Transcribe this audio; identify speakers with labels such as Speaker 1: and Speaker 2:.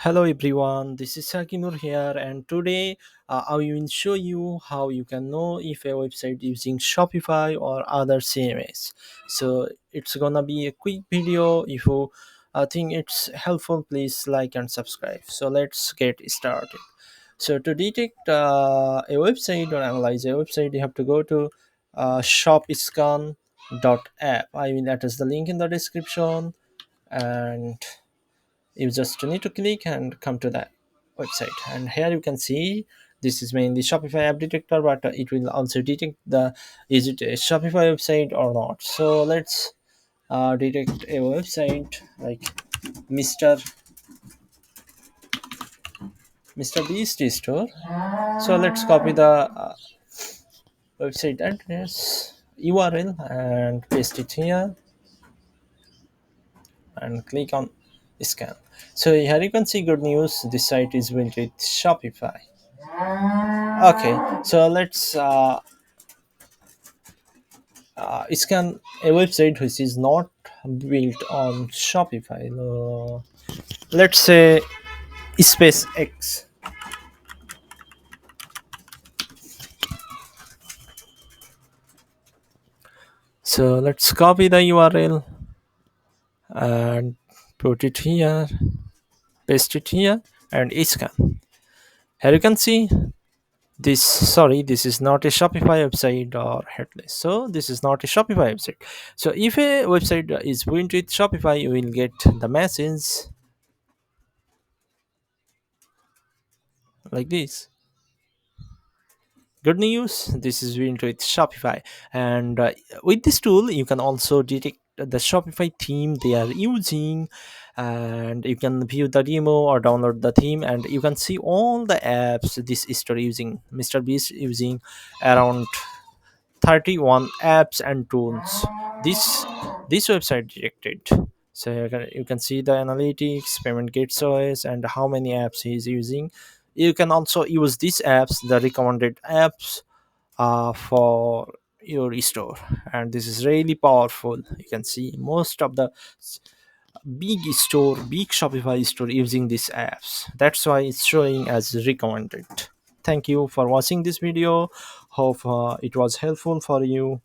Speaker 1: Hello everyone, this is Sakinur here, and today I will show you how you can know if a website using Shopify or other CMS. So it's gonna be a quick video. If you think it's helpful, please like and subscribe. So let's get started. So to detect a website or analyze a website, you have to go to ShopScan.app. I will attach the link in the description, and you just need to click and come to that website. And here you can see this is mainly Shopify app detector, but it will also detect the is it a Shopify website or not. So let's detect a website like mr mr beast store. So let's copy the website address url and paste it here and click on scan. So here you can see good news, this site is built with Shopify. Okay, so let's scan a website which is not built on Shopify. Let's say SpaceX. So let's copy the URL and put it here, paste it here, and scan. Here you can see this. Sorry, this is not a Shopify website or headless. So this is not a Shopify website. So if a website is built with Shopify, you will get the message like this. Good news, this is linked with Shopify. And with this tool you can also detect the Shopify theme they are using, and you can view the demo or download the theme, and you can see all the apps this store using. Mr Beast using around 31 apps and tools. This website detected. So you can see the analytics, payment gateways, and how many apps he is using. You can also use these apps, the recommended apps, for your store, and this is really powerful. You can see most of the big Shopify store using these apps. That's why it's showing as recommended. Thank you for watching this video. Hope it was helpful for you.